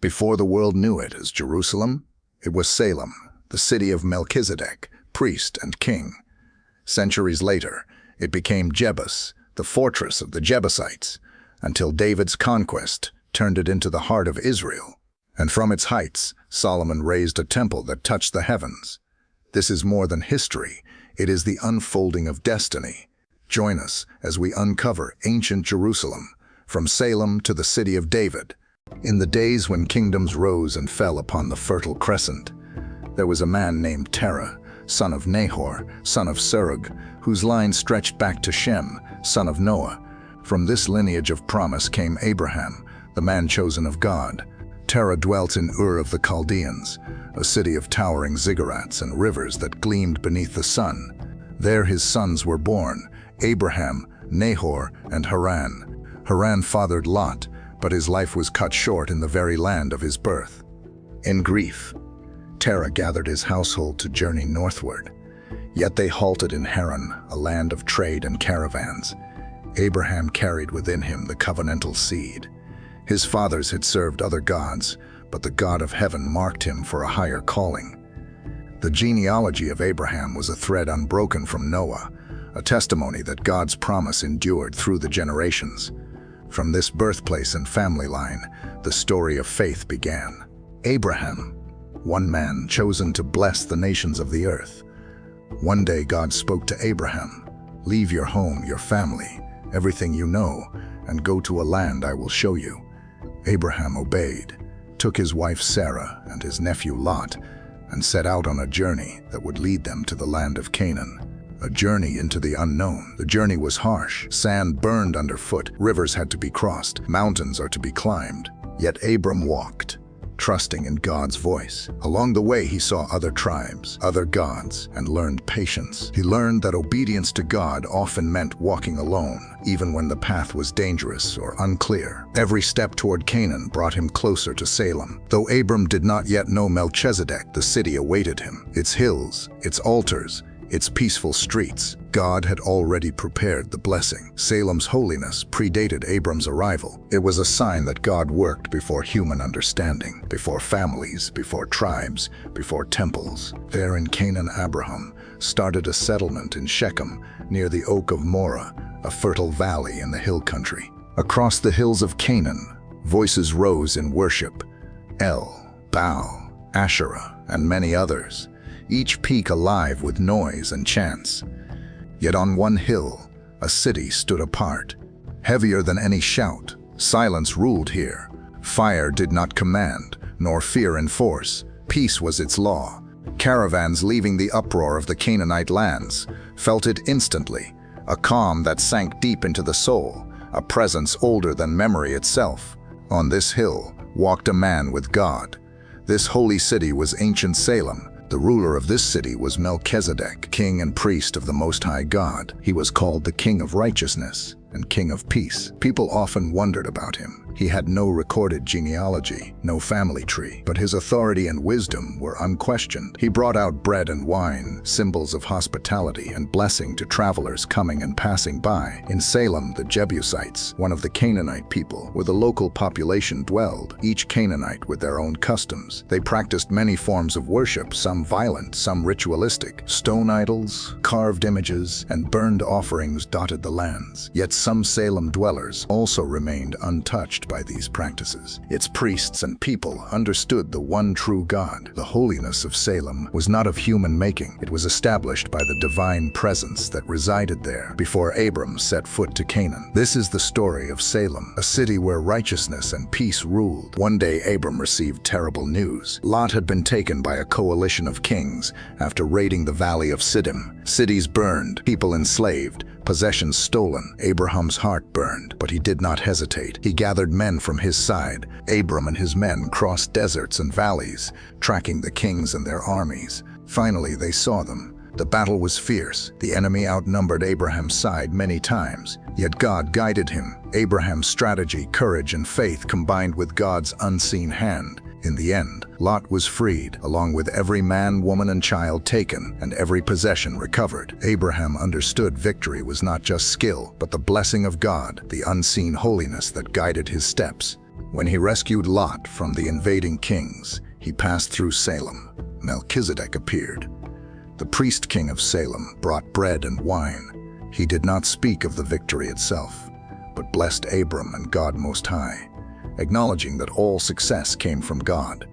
Before the world knew it as Jerusalem, it was Salem, the city of Melchizedek, priest and king. Centuries later, it became Jebus, the fortress of the Jebusites, until David's conquest turned it into the heart of Israel. And from its heights, Solomon raised a temple that touched the heavens. This is more than history, it is the unfolding of destiny. Join us as we uncover ancient Jerusalem, from Salem to the city of David. In the days when kingdoms rose and fell upon the Fertile Crescent, there was a man named Terah, son of Nahor, son of Serug, whose line stretched back to Shem, son of Noah. From this lineage of promise came Abraham, the man chosen of God. Terah dwelt in Ur of the Chaldeans, a city of towering ziggurats and rivers that gleamed beneath the sun. There his sons were born, Abraham, Nahor, and Haran. Haran fathered Lot, but his life was cut short in the very land of his birth. In grief, Terah gathered his household to journey northward. Yet they halted in Haran, a land of trade and caravans. Abraham carried within him the covenantal seed. His fathers had served other gods, but the God of heaven marked him for a higher calling. The genealogy of Abraham was a thread unbroken from Noah, a testimony that God's promise endured through the generations. From this birthplace and family line, the story of faith began. Abraham, one man chosen to bless the nations of the earth. One day God spoke to Abraham, "Leave your home, your family, everything you know, and go to a land I will show you." Abraham obeyed, took his wife Sarah and his nephew Lot, and set out on a journey that would lead them to the land of Canaan. A journey into the unknown. The journey was harsh. Sand burned underfoot. Rivers had to be crossed. Mountains are to be climbed. Yet Abram walked, trusting in God's voice. Along the way, he saw other tribes, other gods, and learned patience. He learned that obedience to God often meant walking alone, even when the path was dangerous or unclear. Every step toward Canaan brought him closer to Salem. Though Abram did not yet know Melchizedek, the city awaited him. Its hills, its altars, its peaceful streets. God had already prepared the blessing. Salem's holiness predated Abram's arrival. It was a sign that God worked before human understanding, before families, before tribes, before temples. There in Canaan, Abraham started a settlement in Shechem, near the Oak of Moreh, a fertile valley in the hill country. Across the hills of Canaan, voices rose in worship. El, Baal, Asherah, and many others, each peak alive with noise and chants. Yet on one hill, a city stood apart. Heavier than any shout, silence ruled here. Fire did not command, nor fear enforce. Peace was its law. Caravans leaving the uproar of the Canaanite lands felt it instantly, a calm that sank deep into the soul, a presence older than memory itself. On this hill walked a man with God. This holy city was ancient Salem. The ruler of this city was Melchizedek, king and priest of the Most High God. He was called the King of Righteousness and King of Peace. People often wondered about him. He had no recorded genealogy, no family tree, but his authority and wisdom were unquestioned. He brought out bread and wine, symbols of hospitality and blessing to travelers coming and passing by. In Salem, the Jebusites, one of the Canaanite people, where the local population dwelled, each Canaanite with their own customs. They practiced many forms of worship, some violent, some ritualistic. Stone idols, carved images, and burned offerings dotted the lands. Yet some Salem dwellers also remained untouched by these practices. Its priests and people understood the one true God. The holiness of Salem was not of human making. It was established by the divine presence that resided there before Abram set foot to Canaan. This is the story of Salem, a city where righteousness and peace ruled. One day Abram received terrible news. Lot had been taken by a coalition of kings after raiding the valley of Siddim. Cities burned, people enslaved, possessions stolen. Abraham's heart burned, but he did not hesitate. He gathered men from his side. Abram and his men crossed deserts and valleys, tracking the kings and their armies. Finally, they saw them. The battle was fierce. The enemy outnumbered Abraham's side many times, yet God guided him. Abraham's strategy, courage, and faith combined with God's unseen hand. In the end, Lot was freed, along with every man, woman, and child taken, and every possession recovered. Abraham understood victory was not just skill, but the blessing of God, the unseen holiness that guided his steps. When he rescued Lot from the invading kings, he passed through Salem. Melchizedek appeared. The priest king of Salem brought bread and wine. He did not speak of the victory itself, but blessed Abram and God Most High, acknowledging that all success came from God.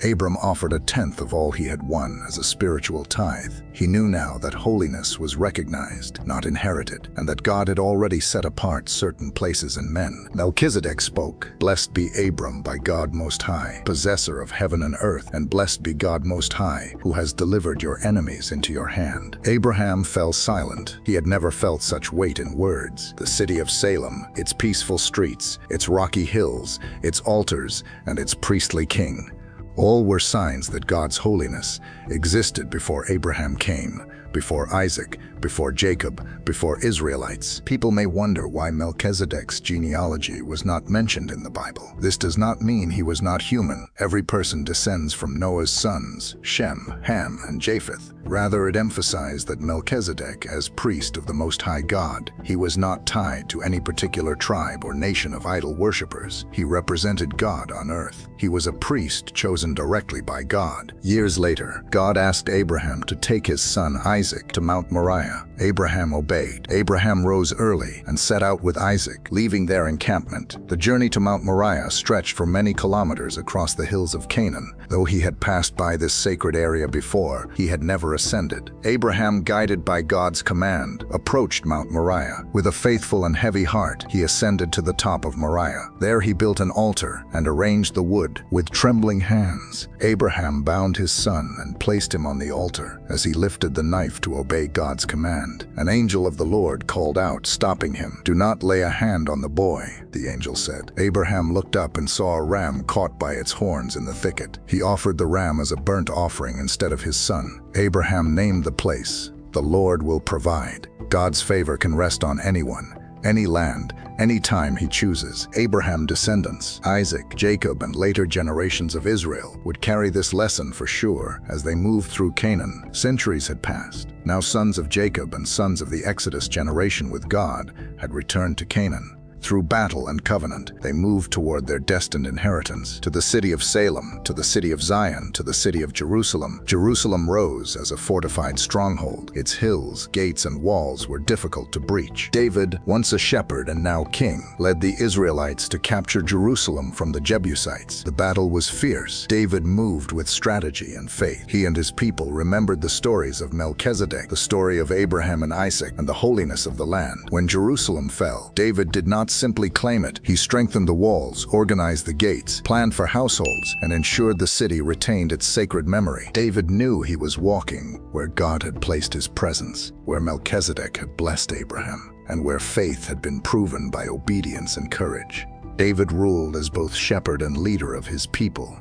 Abram offered 1/10 of all he had won as a spiritual tithe. He knew now that holiness was recognized, not inherited, and that God had already set apart certain places and men. Melchizedek spoke, "Blessed be Abram by God Most High, possessor of heaven and earth, and blessed be God Most High, who has delivered your enemies into your hand." Abraham fell silent. He had never felt such weight in words. The city of Salem, its peaceful streets, its rocky hills, its altars, and its priestly king, all were signs that God's holiness existed before Abraham came, before Isaac, before Jacob, before Israelites. People may wonder why Melchizedek's genealogy was not mentioned in the Bible. This does not mean he was not human. Every person descends from Noah's sons, Shem, Ham, and Japheth. Rather, it emphasized that Melchizedek, as priest of the Most High God, he was not tied to any particular tribe or nation of idol worshippers. He represented God on earth. He was a priest chosen directly by God. Years later, God asked Abraham to take his son Isaac to Mount Moriah. Abraham obeyed. Abraham rose early and set out with Isaac, leaving their encampment. The journey to Mount Moriah stretched for many kilometers across the hills of Canaan. Though he had passed by this sacred area before, he had never ascended. Abraham, guided by God's command, approached Mount Moriah. With a faithful and heavy heart, he ascended to the top of Moriah. There he built an altar and arranged the wood. With trembling hands, Abraham bound his son and placed him on the altar. As he lifted the knife to obey God's command, an angel of the Lord called out, stopping him. "Do not lay a hand on the boy," the angel said. Abraham looked up and saw a ram caught by its horns in the thicket. He offered the ram as a burnt offering instead of his son. Abraham named the place, "The Lord will provide." God's favor can rest on anyone, any land, any time he chooses. Abraham's descendants, Isaac, Jacob, and later generations of Israel, would carry this lesson for sure as they moved through Canaan. Centuries had passed. Now sons of Jacob and sons of the Exodus generation with God had returned to Canaan. Through battle and covenant, they moved toward their destined inheritance, to the city of Salem, to the city of Zion, to the city of Jerusalem. Jerusalem rose as a fortified stronghold. Its hills, gates, and walls were difficult to breach. David, once a shepherd and now king, led the Israelites to capture Jerusalem from the Jebusites. The battle was fierce. David moved with strategy and faith. He and his people remembered the stories of Melchizedek, the story of Abraham and Isaac, and the holiness of the land. When Jerusalem fell, David did not simply claim it. He strengthened the walls, organized the gates, planned for households, and ensured the city retained its sacred memory. David knew he was walking where God had placed his presence, where Melchizedek had blessed Abraham, and where faith had been proven by obedience and courage. David ruled as both shepherd and leader of his people.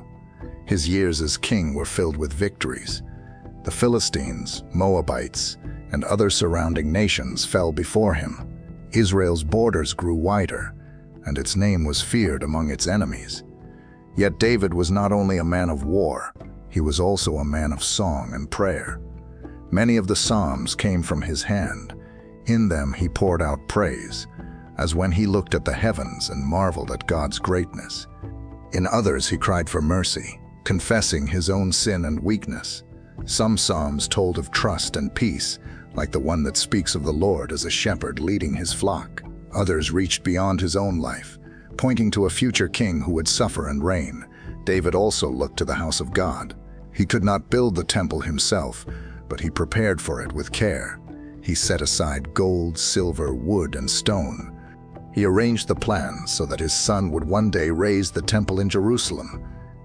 His years as king were filled with victories. The Philistines, Moabites, and other surrounding nations fell before him. Israel's borders grew wider, and its name was feared among its enemies. Yet David was not only a man of war, he was also a man of song and prayer. Many of the Psalms came from his hand. In them he poured out praise, as when he looked at the heavens and marveled at God's greatness. In others he cried for mercy, confessing his own sin and weakness. Some Psalms told of trust and peace, like the one that speaks of the Lord as a shepherd leading his flock. Others reached beyond his own life, pointing to a future king who would suffer and reign. David also looked to the house of God. He could not build the temple himself, but he prepared for it with care. He set aside gold, silver, wood, and stone. He arranged the plans so that his son would one day raise the temple in Jerusalem.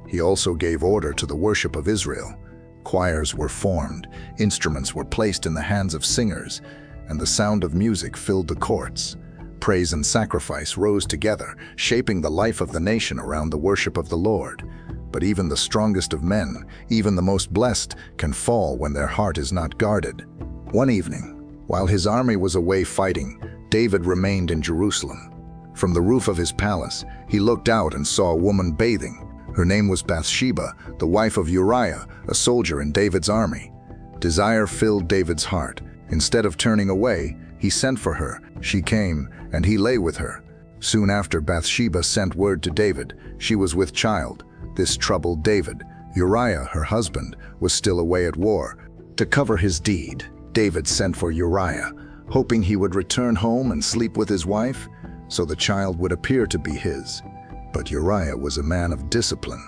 He also gave order to the worship of Israel. Choirs were formed, instruments were placed in the hands of singers, and the sound of music filled the courts. Praise and sacrifice rose together, shaping the life of the nation around the worship of the Lord. But even the strongest of men, even the most blessed, can fall when their heart is not guarded. One evening, while his army was away fighting, David remained in Jerusalem. From the roof of his palace, he looked out and saw a woman bathing. Her name was Bathsheba, the wife of Uriah, a soldier in David's army. Desire filled David's heart. Instead of turning away, he sent for her. She came, and he lay with her. Soon after, Bathsheba sent word to David she was with child. This troubled David. Uriah, her husband, was still away at war. To cover his deed, David sent for Uriah, hoping he would return home and sleep with his wife, so the child would appear to be his. But Uriah was a man of discipline.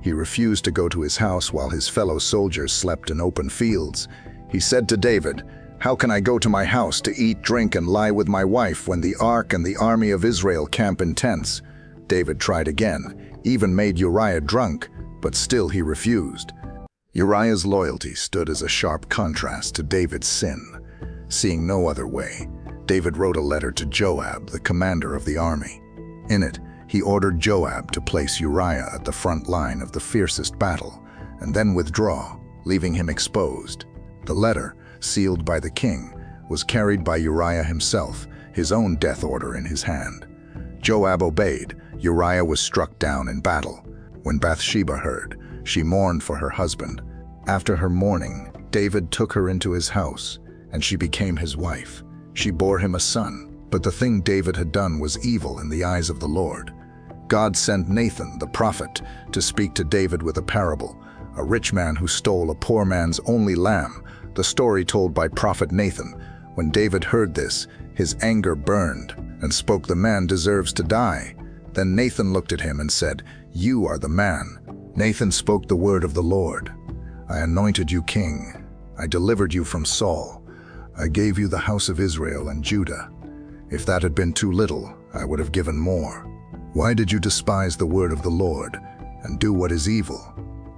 He refused to go to his house while his fellow soldiers slept in open fields. He said to David, "How can I go to my house to eat, drink, and lie with my wife when the ark and the army of Israel camp in tents?" David tried again, even made Uriah drunk, but still he refused. Uriah's loyalty stood as a sharp contrast to David's sin. Seeing no other way, David wrote a letter to Joab, the commander of the army. In it, he ordered Joab to place Uriah at the front line of the fiercest battle, and then withdraw, leaving him exposed. The letter, sealed by the king, was carried by Uriah himself, his own death order in his hand. Joab obeyed. Uriah was struck down in battle. When Bathsheba heard, she mourned for her husband. After her mourning, David took her into his house, and she became his wife. She bore him a son. But the thing David had done was evil in the eyes of the Lord. God sent Nathan, the prophet, to speak to David with a parable, a rich man who stole a poor man's only lamb, the story told by prophet Nathan. When David heard this, his anger burned and spoke, "The man deserves to die." Then Nathan looked at him and said, "You are the man." Nathan spoke the word of the Lord. "I anointed you king. I delivered you from Saul. I gave you the house of Israel and Judah. If that had been too little, I would have given more. Why did you despise the word of the Lord and do what is evil?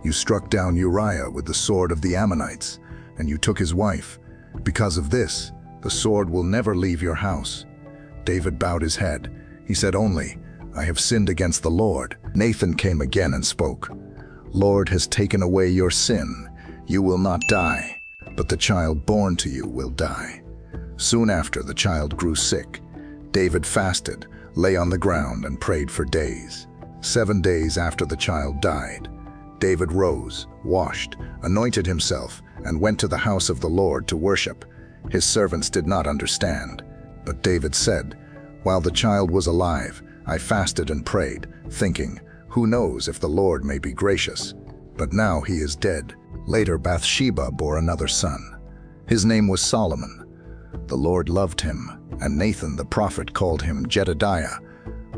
You struck down Uriah with the sword of the Ammonites, and you took his wife. Because of this, the sword will never leave your house." David bowed his head. He said only, "I have sinned against the Lord." Nathan came again and spoke, "Lord has taken away your sin. You will not die, but the child born to you will die." Soon after, the child grew sick. David fasted, lay on the ground, and prayed for days. 7 days after the child died, David rose, washed, anointed himself, and went to the house of the Lord to worship. His servants did not understand. But David said, "While the child was alive, I fasted and prayed, thinking, 'Who knows if the Lord may be gracious?' But now he is dead." Later, Bathsheba bore another son. His name was Solomon. The Lord loved him, and Nathan the prophet called him Jedediah,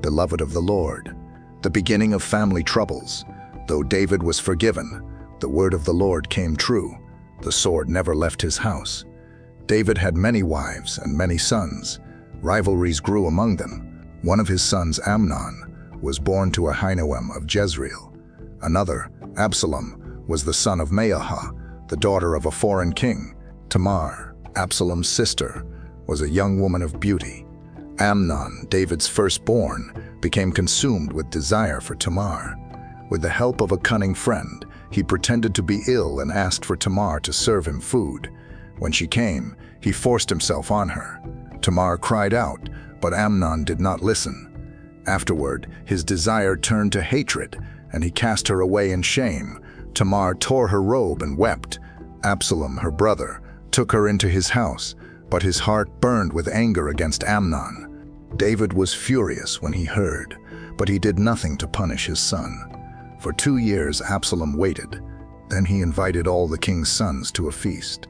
beloved of the Lord. The beginning of family troubles. Though David was forgiven, the word of the Lord came true. The sword never left his house. David had many wives and many sons. Rivalries grew among them. One of his sons, Amnon, was born to Ahinoam of Jezreel. Another, Absalom, was the son of Maahah, the daughter of a foreign king. Tamar, Absalom's sister, was a young woman of beauty. Amnon, David's firstborn, became consumed with desire for Tamar. With the help of a cunning friend, he pretended to be ill and asked for Tamar to serve him food. When she came, he forced himself on her. Tamar cried out, but Amnon did not listen. Afterward, his desire turned to hatred, and he cast her away in shame. Tamar tore her robe and wept. Absalom, her brother, took her into his house, but his heart burned with anger against Amnon. David was furious when he heard, but he did nothing to punish his son. For 2 years Absalom waited. Then he invited all the king's sons to a feast.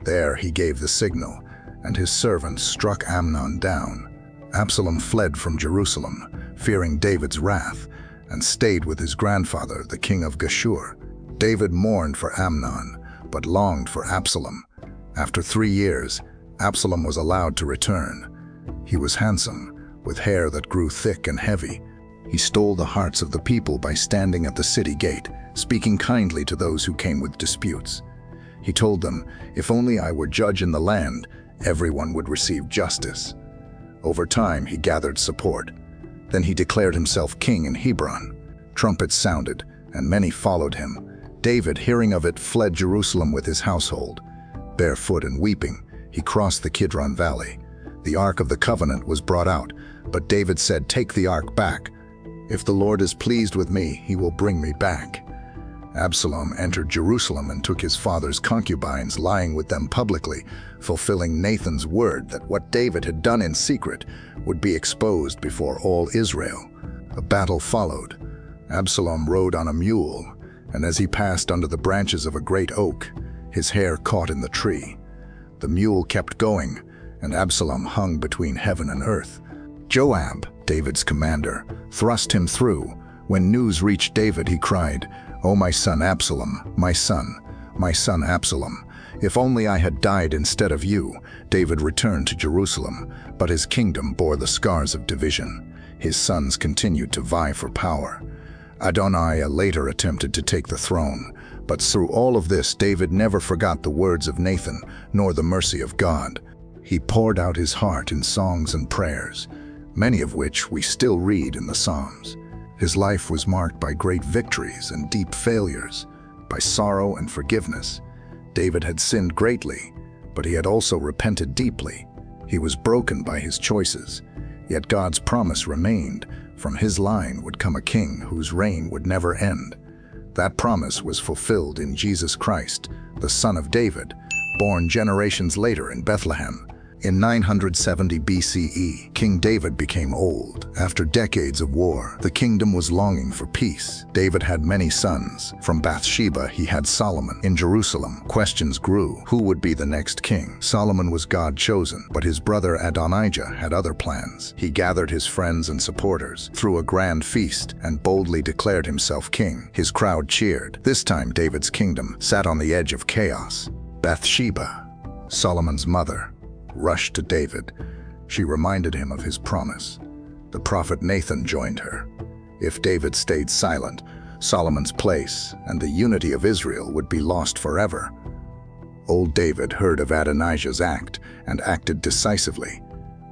There he gave the signal, and his servants struck Amnon down. Absalom fled from Jerusalem, fearing David's wrath, and stayed with his grandfather, the king of Geshur. David mourned for Amnon, but longed for Absalom. After 3 years, Absalom was allowed to return. He was handsome, with hair that grew thick and heavy. He stole the hearts of the people by standing at the city gate, speaking kindly to those who came with disputes. He told them, "If only I were judge in the land, everyone would receive justice." Over time, he gathered support. Then he declared himself king in Hebron. Trumpets sounded, and many followed him. David, hearing of it, fled Jerusalem with his household. Barefoot and weeping, he crossed the Kidron Valley. The Ark of the Covenant was brought out, but David said, "Take the Ark back. If the Lord is pleased with me, he will bring me back." Absalom entered Jerusalem and took his father's concubines, lying with them publicly, fulfilling Nathan's word that what David had done in secret would be exposed before all Israel. A battle followed. Absalom rode on a mule, and as he passed under the branches of a great oak, his hair caught in the tree. The mule kept going, and Absalom hung between heaven and earth. Joab, David's commander, thrust him through. When news reached David, he cried, "Oh, my son Absalom, my son Absalom, if only I had died instead of you." David returned to Jerusalem, but his kingdom bore the scars of division. His sons continued to vie for power. Adoniah later attempted to take the throne, but through all of this, David never forgot the words of Nathan, nor the mercy of God. He poured out his heart in songs and prayers, many of which we still read in the Psalms. His life was marked by great victories and deep failures, by sorrow and forgiveness. David had sinned greatly, but he had also repented deeply. He was broken by his choices, yet God's promise remained. From his line would come a king whose reign would never end. That promise was fulfilled in Jesus Christ, the Son of David, born generations later in Bethlehem. In 970 BCE, King David became old. After decades of war, the kingdom was longing for peace. David had many sons. From Bathsheba, he had Solomon. In Jerusalem, questions grew. Who would be the next king? Solomon was God-chosen, but his brother Adonijah had other plans. He gathered his friends and supporters, threw a grand feast, and boldly declared himself king. His crowd cheered. This time, David's kingdom sat on the edge of chaos. Bathsheba, Solomon's mother, rushed to David. She reminded him of his promise. The prophet Nathan joined her. If David stayed silent, Solomon's place and the unity of Israel would be lost forever. Old David heard of Adonijah's act and acted decisively.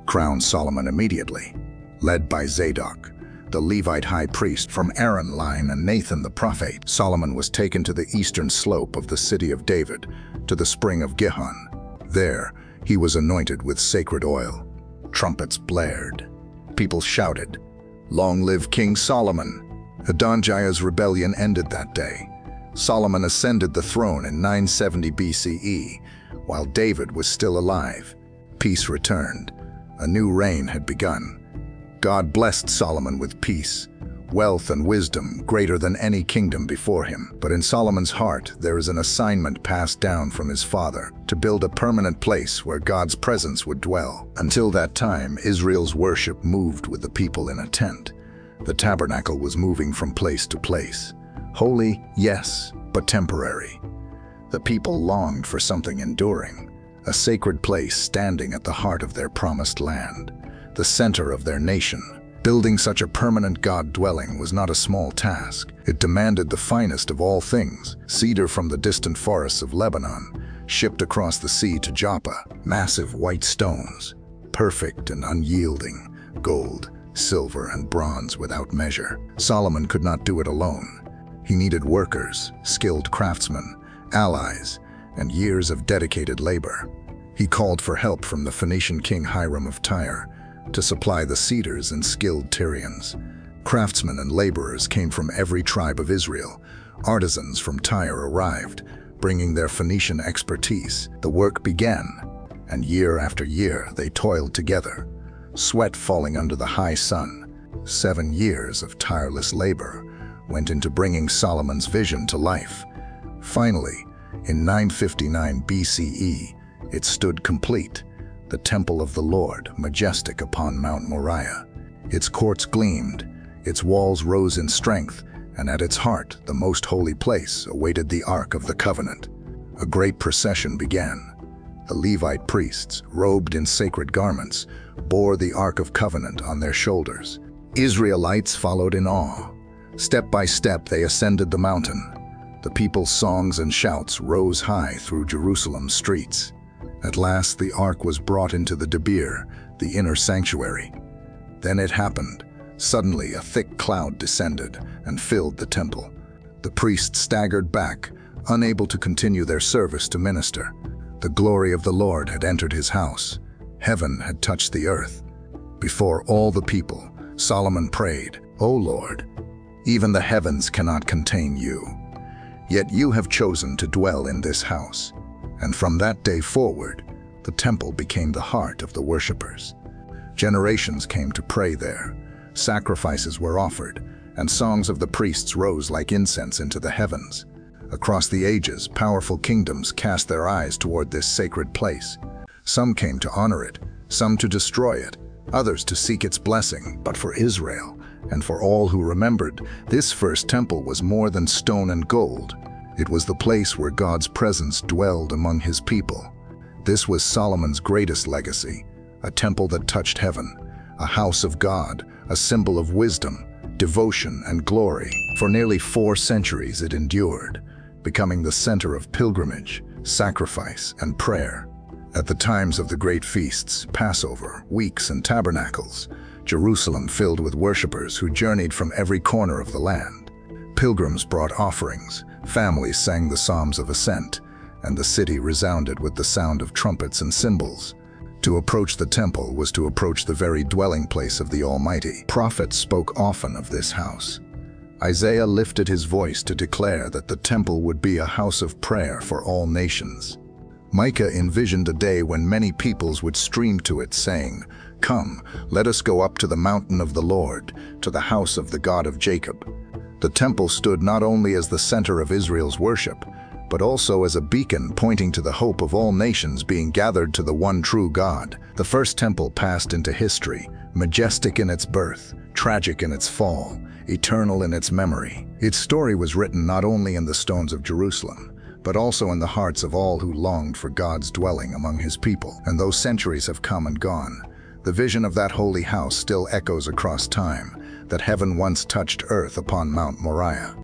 Crowned Solomon immediately. Led by Zadok, the Levite high priest from Aaron line, and Nathan the prophet, Solomon was taken to the eastern slope of the city of David, to the spring of Gihon. There, he was anointed with sacred oil. Trumpets blared. People shouted, "Long live King Solomon!" Adonijah's rebellion ended that day. Solomon ascended the throne in 970 BCE, while David was still alive. Peace returned. A new reign had begun. God blessed Solomon with peace, wealth, and wisdom greater than any kingdom before him. But in Solomon's heart, there is an assignment passed down from his father to build a permanent place where God's presence would dwell. Until that time, Israel's worship moved with the people in a tent. The tabernacle was moving from place to place. Holy, yes, but temporary. The people longed for something enduring, a sacred place standing at the heart of their promised land, the center of their nation. Building such a permanent God-dwelling was not a small task. It demanded the finest of all things, cedar from the distant forests of Lebanon, shipped across the sea to Joppa, massive white stones, perfect and unyielding, gold, silver, and bronze without measure. Solomon could not do it alone. He needed workers, skilled craftsmen, allies, and years of dedicated labor. He called for help from the Phoenician king Hiram of Tyre to supply the cedars and skilled Tyrians. Craftsmen and laborers came from every tribe of Israel. Artisans from Tyre arrived, bringing their Phoenician expertise. The work began, and year after year they toiled together, sweat falling under the high sun. 7 years of tireless labor went into bringing Solomon's vision to life. Finally, in 959 BCE, it stood complete. The temple of the Lord, majestic upon Mount Moriah. Its courts gleamed, its walls rose in strength, and at its heart, the most holy place, awaited the Ark of the Covenant. A great procession began. The Levite priests, robed in sacred garments, bore the Ark of Covenant on their shoulders. Israelites followed in awe. Step by step, they ascended the mountain. The people's songs and shouts rose high through Jerusalem's streets. At last, the ark was brought into the Debir, the inner sanctuary. Then it happened. Suddenly, a thick cloud descended and filled the temple. The priests staggered back, unable to continue their service to minister. The glory of the Lord had entered his house. Heaven had touched the earth. Before all the people, Solomon prayed, "O Lord, even the heavens cannot contain you. Yet you have chosen to dwell in this house." And from that day forward, the temple became the heart of the worshippers. Generations came to pray there. Sacrifices were offered, and songs of the priests rose like incense into the heavens. Across the ages, powerful kingdoms cast their eyes toward this sacred place. Some came to honor it, some to destroy it, others to seek its blessing. But for Israel, and for all who remembered, this first temple was more than stone and gold. It was the place where God's presence dwelled among his people. This was Solomon's greatest legacy, a temple that touched heaven, a house of God, a symbol of wisdom, devotion, and glory. For nearly 4 centuries it endured, becoming the center of pilgrimage, sacrifice, and prayer. At the times of the great feasts, Passover, weeks, and tabernacles, Jerusalem filled with worshippers who journeyed from every corner of the land. Pilgrims brought offerings, families sang the psalms of ascent, and the city resounded with the sound of trumpets and cymbals. To approach the temple was to approach the very dwelling place of the Almighty. Prophets spoke often of this house. Isaiah lifted his voice to declare that the temple would be a house of prayer for all nations. Micah envisioned a day when many peoples would stream to it, saying, "Come, let us go up to the mountain of the Lord, to the house of the God of Jacob." The temple stood not only as the center of Israel's worship, but also as a beacon pointing to the hope of all nations being gathered to the one true God. The first temple passed into history, majestic in its birth, tragic in its fall, eternal in its memory. Its story was written not only in the stones of Jerusalem, but also in the hearts of all who longed for God's dwelling among his people. And though centuries have come and gone, the vision of that holy house still echoes across time, that heaven once touched earth upon Mount Moriah.